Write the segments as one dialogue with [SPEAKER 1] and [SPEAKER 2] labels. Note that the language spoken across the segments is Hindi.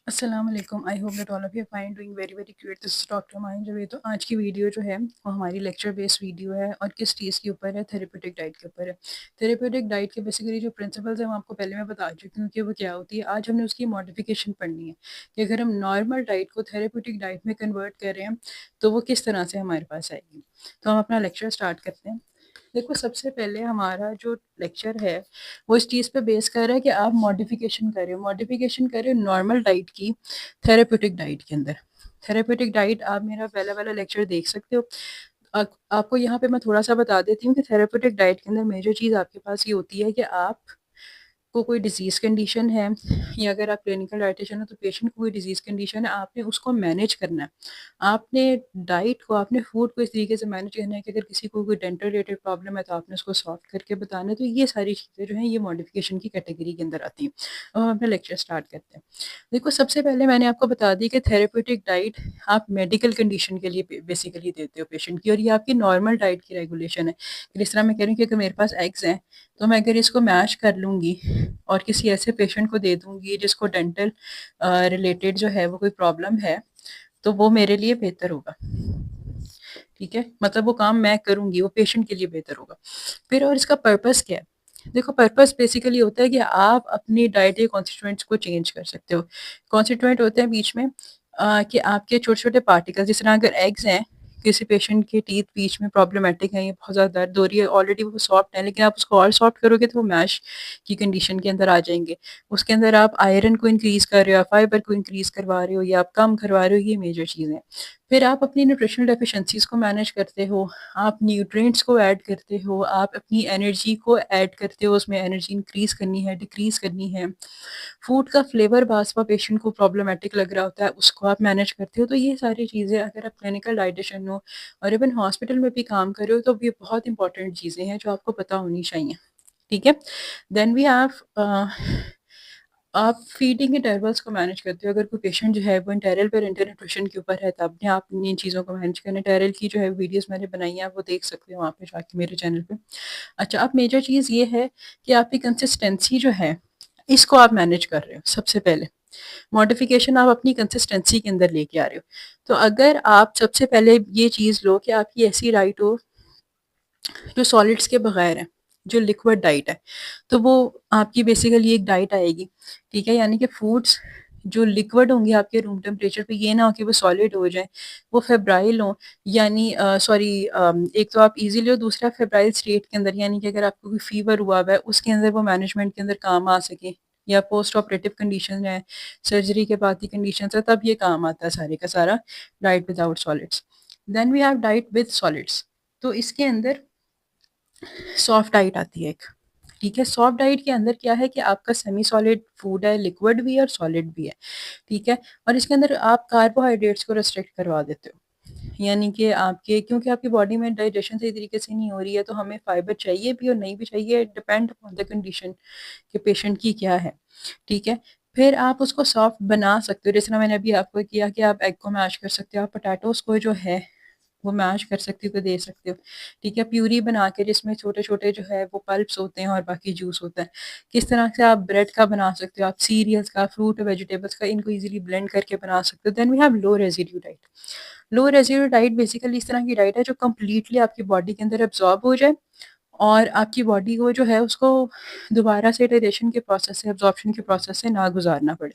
[SPEAKER 1] अस्सलाम वालेकुम। I hope that all of you fine doing very very great. This is doctor Mahin Javed. तो आज की वीडियो जो है वो हमारी लेक्चर बेस्ड वीडियो है और किस चीज़ के ऊपर है, थेरेप्यूटिक डाइट के ऊपर है। थेरेप्यूटिक डाइट के बेसिकली जो प्रिंसिपल्स हैं वो आपको पहले मैं बता चुकी हूँ कि वो क्या होती है। आज हमने उसकी मॉडिफिकेशन पढ़नी है कि अगर हम नॉर्मल डाइट को थेरेप्यूटिक डाइट में कन्वर्ट कर रहे हैं तो वो किस तरह से हमारे पास आएगी। तो हम अपना लेक्चर स्टार्ट करते हैं। देखो, सबसे पहले हमारा जो लेक्चर है वो इस चीज़ पे बेस कर रहा है कि आप मॉडिफिकेशन करें नॉर्मल डाइट की थेरेप्यूटिक डाइट के अंदर। थेरेप्यूटिक डाइट आप मेरा पहला वाला लेक्चर देख सकते हो। आपको यहाँ पे मैं थोड़ा सा बता देती हूँ कि थेरेप्यूटिक डाइट के अंदर मेजर चीज़ आपके पास ये होती है कि आप को कोई डिजीज़ कंडीशन है या अगर आप क्लिनिकल डाइटिशियन हो तो पेशेंट को कोई डिजीज़ कंडीशन है, आपने उसको मैनेज करना है। आपने डाइट को, आपने फूड को इस तरीके से मैनेज करना है कि अगर किसी को कोई डेंटल रिलेटेड प्रॉब्लम है तो आपने उसको सॉल्व करके बताना है। तो ये सारी चीज़ें जो हैं ये मॉडिफिकेशन की कैटेगरी के अंदर आती हैं। अब हम अपना लेक्चर स्टार्ट करते हैं। देखो, सबसे पहले मैंने आपको बता दी कि थेरेप्यूटिक डाइट आप मेडिकल कंडीशन के लिए बेसिकली देते हो पेशेंट की, और ये आपकी नॉर्मल डाइट की रेगुलेशन है। जिस तरह मैं कह रही हूँ कि अगर मेरे पास एग्स हैं तो मैं अगर इसको मैश कर लूँगी और किसी ऐसे पेशेंट को दे दूँगी जिसको डेंटल रिलेटेड जो है वो कोई प्रॉब्लम है, तो वो मेरे लिए बेहतर होगा। ठीक है, मतलब वो काम मैं करूँगी, वो पेशेंट के लिए बेहतर होगा। फिर और इसका पर्पस क्या है? देखो, पर्पस बेसिकली होता है कि आप अपनी डाइटरी कॉन्स्टिट्यूएंट्स को चेंज कर सकते हो। कॉन्स्टिट्यूएंट होते हैं बीच में कि आपके छोटे-छोटे पार्टिकल्स, जिस तरह अगर एग्स हैं, किसी पेशेंट के टीथ बीच में प्रॉब्लमैटिक है, ये बहुत ज़्यादा दर्द हो रही है, ऑलरेडी वो सॉफ्ट है, लेकिन आप उसको और सॉफ्ट करोगे तो वो मैश की कंडीशन के अंदर आ जाएँगे। उसके अंदर आप आयरन को इंक्रीज़ कर रहे हो, फाइबर को इंक्रीज़ करवा रहे हो या आप कम करवा रहे हो, ये मेजर चीज़ें। फिर आप अपनी न्यूट्रिशनल डेफिशिएंसीज़ को मैनेज करते हो, आप न्यूट्रिएंट्स को ऐड करते हो, आप अपनी एनर्जी को ऐड करते हो, उसमें एनर्जी इंक्रीज़ करनी है, डिक्रीज़ करनी है। फूड का फ्लेवर बार-बार पेशेंट को प्रॉब्लमैटिक लग रहा होता है, उसको आप मैनेज करते हो। तो ये सारी चीज़ें अगर आप क्लिनिकल डायटीशियन हो और इवन हॉस्पिटल में भी काम कर रहे हो तो ये बहुत इंपॉर्टेंट चीज़ें हैं जो आपको पता होनी चाहिए। ठीक है? देन वी हैव आप फीडिंग इंटरवल्स को मैनेज करते हो। अगर कोई पेशेंट जो है वो इंटेरल पर इंटर न्यूट्रिशन के ऊपर है तब ने आप इन चीज़ों को मैनेज करना है। इंटेरल की जो है वीडियोस मैंने बनाई हैं, आप वो देख सकते हो वहाँ पे जाके मेरे चैनल पे। अच्छा, अब मेजर चीज़ ये है कि आपकी कंसिस्टेंसी जो है इसको आप मैनेज कर रहे हो। सबसे पहले मॉडिफिकेशन आप अपनी कंसिस्टेंसी के अंदर लेके आ रहे हो। तो अगर आप सबसे पहले ये चीज़ लो कि आपकी ऐसी डाइट हो जो सॉलिड्स के बगैर है, जो लिक्विड डाइट है, तो वो आपकी बेसिकली एक डाइट आएगी। ठीक है, यानी कि फूड्स जो लिक्विड होंगे आपके रूम टेम्परेचर पे, ये ना हो कि वो सॉलिड हो जाए, वो फेब्राइल हो, यानी सॉरी, एक तो आप इजीली हो, दूसरा फेब्राइल स्टेट के अंदर, यानी कि अगर आपको कोई फीवर हुआ हुआ है उसके अंदर वो मैनेजमेंट के अंदर काम आ सके, या पोस्ट ऑपरेटिव कंडीशन है, सर्जरी के बाद की कंडीशन है, तब ये काम आता है सारे का सारा diet without solids. Then we have diet with solids. तो इसके अंदर सॉफ्ट डाइट आती है एक। ठीक है, सॉफ्ट डाइट के अंदर क्या है कि आपका सेमी सॉलिड फूड है, लिक्विड भी है और सॉलिड भी है। ठीक है, और इसके अंदर आप कार्बोहाइड्रेट्स को रेस्ट्रिक्ट करवा देते हो, यानी कि आपके, क्योंकि आपकी बॉडी में डाइजेशन सही तरीके से नहीं हो रही है तो हमें फाइबर चाहिए भी और नहीं भी चाहिए, डिपेंड ऑन द कंडीशन कि पेशेंट की क्या है। ठीक है, फिर आप उसको सॉफ्ट बना सकते हो, जिस तरह मैंने अभी आपको किया कि आप एग को मैश कर सकते हो, आप पोटैटोस को जो है वो मैश कर सकते हो, तो दे सकते हो। ठीक है, प्यूरी बना के जिसमें छोटे-छोटे जो है वो पल्प्स होते हैं और बाकी जूस होता है। किस तरह से आप ब्रेड का बना सकते हो, आप सीरियल्स का, फ्रूट, वेजिटेबल्स का, इनको ईज़िली ब्लेंड करके बना सकते हो। Then we have low residue diet. Low residue diet basically इस तरह की डाइट है जो कंप्लीटली आपकी बॉडी के अंदर एब्ज़ॉर्ब हो जाए और आपकी बॉडी को जो है उसको दोबारा से डाइजेशन के प्रोसेस से, एब्ज़ॉर्प्शन के प्रोसेस से ना गुज़ारना पड़े।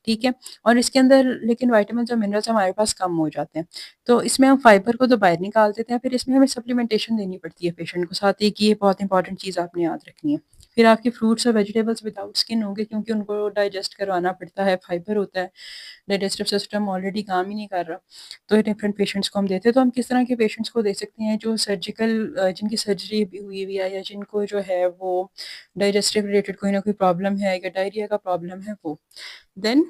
[SPEAKER 1] ठीक है? और इसके अंदर लेकिन विटामिन्स और मिनरल्स हमारे पास कम हो जाते हैं। तो इसमें हम फाइबर को तो बाहर निकाल देते हैं, फिर इसमें हमें सप्लीमेंटेशन देनी पड़ती है पेशेंट को। साथ ही कि ये बहुत इंपॉर्टेंट चीज़ आपने याद रखनी है। फिर आपके फ्रूट्स और वेजिटेबल्स विदाउट स्किन होंगे क्योंकि उनको डाइजेस्ट करवाना पड़ता है, फाइबर होता है, डाइजेस्टिव सिस्टम ऑलरेडी काम ही नहीं कर रहा। तो डिफरेंट पेशेंट्स को हम देते हैं। तो हम किस तरह के पेशेंट्स को दे सकते हैं जो सर्जिकल जिनकी सर्जरी भी हुई हुई है या जिनको जो है वो डाइजेस्टिव रिलेटेड कोई ना कोई प्रॉब्लम है या डायरिया का प्रॉब्लम है वो। Then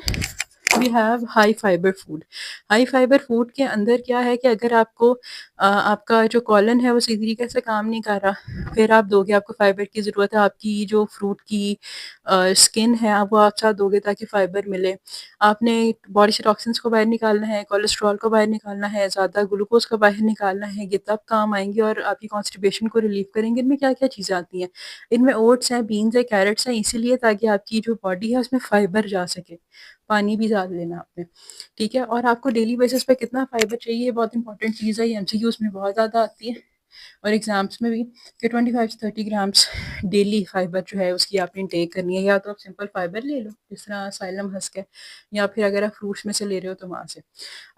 [SPEAKER 1] we have high fibre food. High fibre food के अंदर क्या है कि अगर आपको आपका जो कॉलन है वो सही तरीके से काम नहीं कर रहा, फिर आप दोगे, आपको फाइबर की ज़रूरत है, आपकी जो फ्रूट की स्किन है आप वो आप साथ दोगे ताकि फाइबर मिले। आपने बॉडी से टॉक्सिन्स को बाहर निकालना है, कोलेस्ट्रॉल को बाहर निकालना है, ज़्यादा ग्लूकोज़ को बाहर निकालना है, ये तब काम आएँगे और आपकी कॉन्स्टिपेशन को रिलीव करेंगे। इनमें क्या-क्या चीज़ें आती हैं? इनमें ओट्स हैं, बीन्स हैं, कैरट्स हैं, इसीलिए ताकि आपकी जो बॉडी है उसमें फाइबर जा सके। पानी भी ज़्यादा लेना आपने, ठीक है? और आपको डेली बेसिस पे कितना फाइबर चाहिए, ये बहुत इंपॉर्टेंट चीज़ है, ये एमसीक्यूज़ में बहुत ज़्यादा आती है और एग्ज़ाम्स में भी, कि 25 से 30 ग्राम्स डेली फाइबर जो है उसकी आपने इंटेक करनी है। या तो आप सिंपल फाइबर ले लो, जिस तरह साइलम हस्क है, या फिर अगर आप फ्रूट्स में से ले रहे हो तो वहाँ से।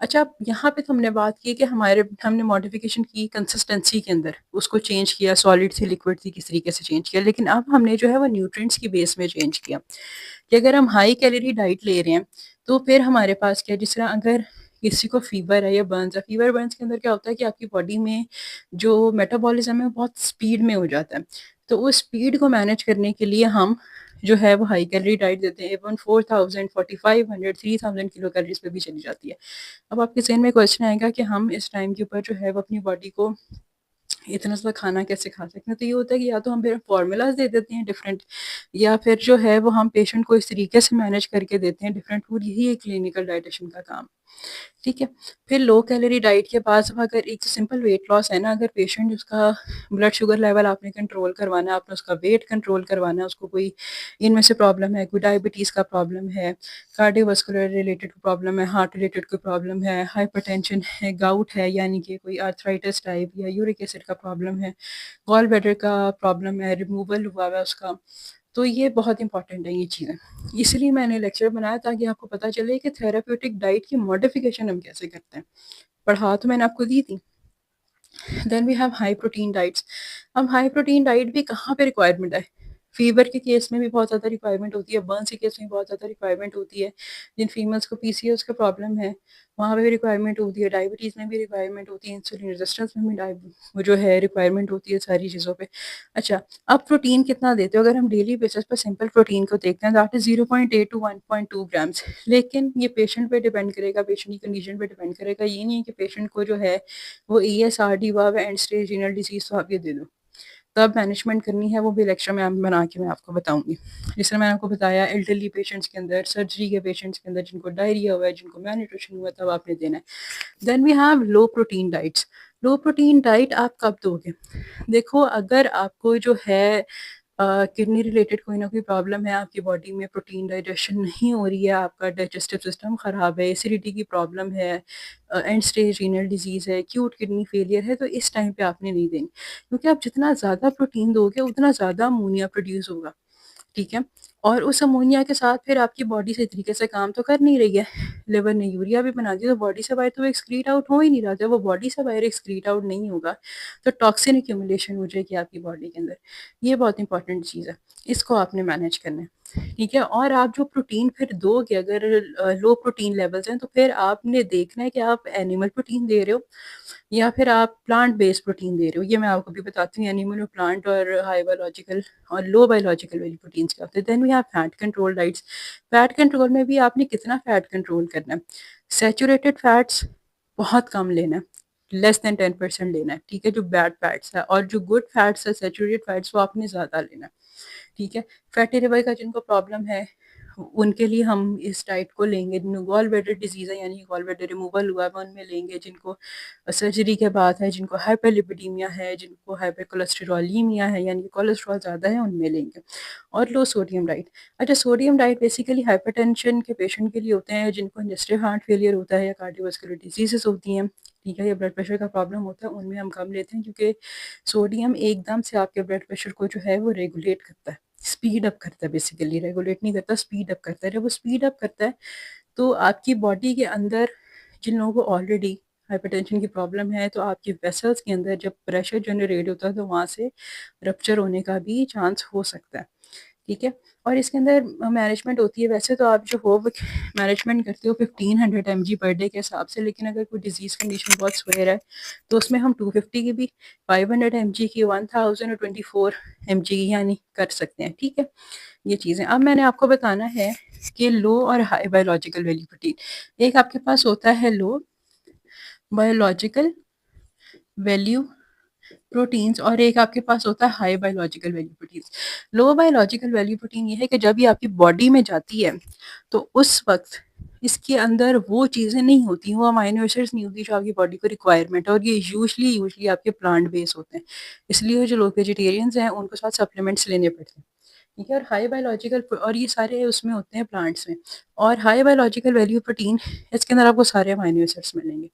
[SPEAKER 1] अच्छा, अब यहाँ पे तो हमने बात की कि हमने मॉडिफिकेशन की कंसिस्टेंसी के अंदर, उसको चेंज किया, सॉलिड से लिक्विड थी किस तरीके से चेंज किया, लेकिन अब हमने जो है वो न्यूट्रिएंट्स की बेस में चेंज किया कि अगर हम हाई कैलोरी डाइट ले रहे हैं तो फिर हमारे पास क्या है, जिस तरह अगर किसी को फीवर है या बर्न्स है, फीवर बर्न्स के अंदर क्या होता है कि आपकी बॉडी में जो मेटाबॉलिज्म है वो बहुत स्पीड में हो जाता है। तो उस स्पीड को मैनेज करने के लिए हम जो है वो हाई कैलोरी डाइट देते हैं, इवन 4000 4500 3000 किलो कैलोरीज पे भी चली जाती है। अब आपके ज़हन में क्वेश्चन आएगा कि हम इस टाइम के ऊपर जो है वो अपनी बॉडी को इतना ज़्यादा खाना कैसे खा सकते हैं? तो ये होता है कि या तो हम फिर फ़ॉर्मूलाज़ दे देते हैं डिफरेंट, या फिर जो है वो हम पेशेंट को इस तरीके से मैनेज करके देते हैं डिफरेंट फूड, यही है क्लिनिकल डाइटेशन का काम। ठीक है? फिर लो कैलोरी डाइट के बाद अब अगर एक सिंपल वेट लॉस है ना, अगर पेशेंट उसका ब्लड शुगर लेवल आपने कंट्रोल करवाना है, आपने उसका वेट कंट्रोल करवाना है, उसको कोई इनमें से प्रॉब्लम है, कोई डायबिटीज़ का प्रॉब्लम है, कार्डियोवास्कुलर रिलेटेड प्रॉब्लम है, हार्ट रिलेटेड कोई प्रॉब्लम है, हाइपरटेंशन है, गाउट है यानी कि कोई आर्थराइटिस टाइप, या यूरिक एसिड का प्रॉब्लम है, गॉल ब्लैडर का प्रॉब्लम है, रिमूवल हुआ हुआ है उसका, तो ये बहुत इंपॉर्टेंट है ये चीज़ें। इसलिए मैंने लेक्चर बनाया ताकि आपको पता चले कि थेराप्यूटिक डाइट की मॉडिफिकेशन हम कैसे करते हैं। पढ़ा तो मैंने आपको दी थी। Then we have high protein diets. अब हाई प्रोटीन डाइट भी कहाँ पे रिक्वायरमेंट है? फीवर के केस में भी बहुत ज़्यादा रिक्वायरमेंट होती है, बर्न्स के केस में बहुत ज़्यादा रिक्वायरमेंट होती है, जिन फीमेल्स को पीसीओएस का प्रॉब्लम है, वहाँ पे भी रिक्वायरमेंट होती है, डायबिटीज़ में भी रिक्वायरमेंट होती है, इंसुलिन रेजिस्टेंस में भी वो जो है रिक्वायरमेंट होती है सारी चीज़ों पे। अच्छा, अब प्रोटीन कितना देते हो? अगर हम डेली बेसिस पर सिंपल प्रोटीन को देखते हैं, दैट इज़ 0.8 टू 1.2 ग्राम्स। लेकिन ये पेशेंट पे डिपेंड करेगा, पेशेंट की कंडीशन पे डिपेंड करेगा। ये नहीं है कि पेशेंट को जो है वो ईएसआरडी हुआ है, एंड स्टेज रीनल डिसीज़, तो आप ये दे दो। तब मैनेजमेंट करनी है, वो भी लेक्चर में बना के मैं आपको बताऊँगी। जिस तरह मैंने आपको बताया एल्डरली पेशेंट्स के अंदर, सर्जरी के पेशेंट्स के अंदर, जिनको डायरिया हुआ है, जिनको मैलन्यूट्रिशन हुआ है, तब आपने देना है। Then we have low protein diets. Low protein diet आप कब दोगे? देखो, अगर आपको जो है किडनी रिलेटेड कोई ना कोई प्रॉब्लम है, आपकी बॉडी में प्रोटीन डाइजेशन नहीं हो रही है, आपका डाइजेस्टिव सिस्टम ख़राब है, एसिडिटी की प्रॉब्लम है, एंड स्टेज रीनल डिजीज़ है, एक्यूट किडनी फेलियर है, तो इस टाइम पे आपने नहीं देनी। क्योंकि आप जितना ज़्यादा प्रोटीन दोगे उतना ज़्यादा अमोनिया प्रोड्यूस होगा। ठीक है? और उस अमोनिया के साथ फिर आपकी बॉडी सही तरीके से काम तो कर नहीं रही है। लिवर ने यूरिया भी बना दिया, तो बॉडी से बाहर तो वो एक्सक्रीट आउट हो ही नहीं रहा। जब वो बॉडी से बाहर एक्सक्रीट आउट नहीं होगा, तो टॉक्सिन एक्यूमुलेशन हो जाएगी आपकी बॉडी के अंदर। ये बहुत इंपॉर्टेंट चीज़ है, इसको आपने मैनेज करना है। ठीक है? और आप जो प्रोटीन फिर दोगे, अगर लो प्रोटीन लेवल्स हैं, तो फिर आपने देखना है कि आप एनिमल प्रोटीन दे रहे हो या फिर आप प्लांट बेस्ड प्रोटीन दे रहे हो। ये मैं आपको भी बताती हूँ, एनिमल और प्लांट और हाई बायोलॉजिकल और लो बायोलॉजिकल वाली प्रोटीन्स क्या होते हैं। Then we have fat control diets. Fat control में भी आपने कितना फैट कंट्रोल करना है? सैचुरेटेड फैट्स बहुत कम लेना है, लेस देन 10% लेना है, ठीक है, जो बैड फैट्स है। और जो गुड फैट्स है, सैचुरेटेड फैट्स, वो आपने ज़्यादा लेना है, ठीक है। फैटी लिवर का जिनको प्रॉब्लम है, उनके लिए हम इस डाइट को लेंगे। जिनको गॉल ब्लैडर डिजीज़ है, यानी गॉल ब्लैडर रिमूवल हुआ है, वो उनमें लेंगे। जिनको सर्जरी के बाद है, जिनको हाइपरलिपिडीमिया है, जिनको हाइपर कोलेस्टेरोलीमिया है, यानी कि कोलेस्ट्रॉल ज़्यादा है, उनमें लेंगे। और लो सोडियम डाइट। अच्छा, सोडियम डाइट बेसिकली हाइपरटेंशन के पेशेंट के लिए होते हैं, जिनको कंजेस्टिव हार्ट फेलियर होता है या कार्डियोवास्कुलर डिजीज़ेज़ होती हैं, ठीक है, या ब्लड प्रेशर का प्रॉब्लम होता है, उनमें हम कम लेते हैं, क्योंकि सोडियम एकदम से आपके ब्लड प्रेशर को जो है वो रेगुलेट करता है, स्पीड अप करता है, बेसिकली रेगुलेट नहीं करता, स्पीड अप करता है। जब वो स्पीड अप करता है, तो आपकी बॉडी के अंदर, जिन लोगों को ऑलरेडी हाइपरटेंशन की प्रॉब्लम है, तो आपके वेसल्स के अंदर जब प्रेशर जनरेट होता है, तो वहाँ से रप्चर होने का भी चांस हो सकता है, ठीक है। और इसके अंदर मैनेजमेंट होती है। वैसे तो आप जो हो वो मैनेजमेंट करते हो 1500 mg पर डे के हिसाब से, लेकिन अगर कोई डिजीज़ कंडीशन बहुत स्वेयर है, तो उसमें हम 250 की भी, 500 mg की, 1024 mg की यानी कर सकते हैं, ठीक है। ये चीज़ें अब मैंने आपको बताना है कि लो और हाई बायोलॉजिकल वैल्यू प्रोटीन। एक आपके पास होता है लो बायोलॉजिकल वैल्यू प्रोटीन्स, और एक आपके पास होता है हाई बायोलॉजिकल वैल्यू प्रोटीन्स। लो बायोलॉजिकल वैल्यू प्रोटीन ये है कि जब ये आपकी बॉडी में जाती है, तो उस वक्त इसके अंदर वो चीज़ें नहीं होती, वो अमाइनो एसिड्स नहीं होती जो आपकी बॉडी को रिक्वायरमेंट है, और ये यूजली आपके प्लांट बेस होते हैं। इसलिए जो लोग वेजिटेरियंस हैं, उनको साथ सप्लीमेंट्स लेने पड़ते हैं, ठीक है? और हाई बायोलॉजिकल और ये सारे उसमें होते हैं प्लांट्स में। और हाई बायोलॉजिकल वैल्यू प्रोटीन, इसके अंदर आपको सारे अमाइनो एसिड्स मिलेंगे।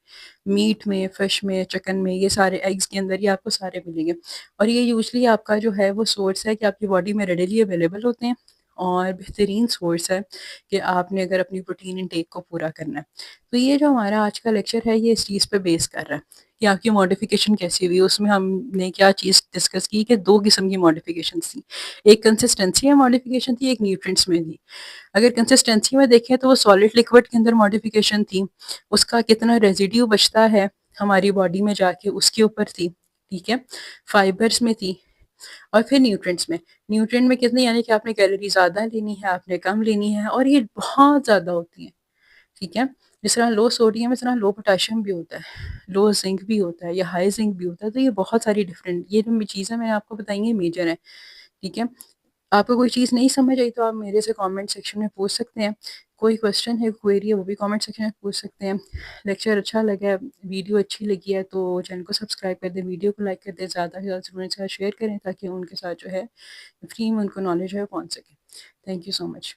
[SPEAKER 1] मीट में, फिश में, चिकन में, ये सारे एग्स के अंदर ये आपको सारे मिलेंगे। और ये यूजुअली आपका जो है वो सोर्स है कि आपकी बॉडी में रेडिली अवेलेबल होते हैं, और बेहतरीन सोर्स है कि आपने अगर अपनी प्रोटीन इनटेक को पूरा करना है। तो ये जो हमारा आज का लेक्चर है ये इस चीज़ पे बेस कर रहा है कि आपकी मॉडिफिकेशन कैसी हुई। उसमें हमने क्या चीज़ डिस्कस की कि 2 किस्म की मॉडिफिकेशंस थी। एक कंसिस्टेंसी में मॉडिफिकेशन थी, एक न्यूट्रिएंट्स में थी। अगर कंसिस्टेंसी में देखें तो वो सॉलिड लिक्विड के अंदर मॉडिफिकेशन थी, उसका कितना रेजिड्यू बचता है हमारी बॉडी में जाके उसके ऊपर थी, ठीक है? फाइबर्स में थी। और फिर न्यूट्रिएंट्स में, न्यूट्रिएंट में कितने, यानी कि आपने कैलोरी ज़्यादा लेनी है, आपने कम लेनी है, और ये बहुत ज़्यादा होती है, ठीक है? जिस तरह लो सोडियम, इस तरह लो पोटेशियम भी होता है, लो जिंक भी होता है, या हाई जिंक भी होता है। तो ये बहुत सारी डिफरेंट, ये जो चीज़ें मैंने आपको बताई हैं मेजर है, ठीक है? आपको कोई चीज़ नहीं समझ आई तो आप मेरे से कमेंट सेक्शन में पूछ सकते हैं। कोई क्वेश्चन है, क्वेरी है, वो भी कमेंट सेक्शन में पूछ सकते हैं। लेक्चर अच्छा लगा है, वीडियो अच्छी लगी है तो चैनल को सब्सक्राइब कर दें, वीडियो को लाइक कर दें, ज़्यादा से ज़्यादा स्टूडेंट्स के साथ शेयर करें ताकि उनके साथ जो है फ्री में उनको नॉलेज है वो पहुँच सके। Thank you so much.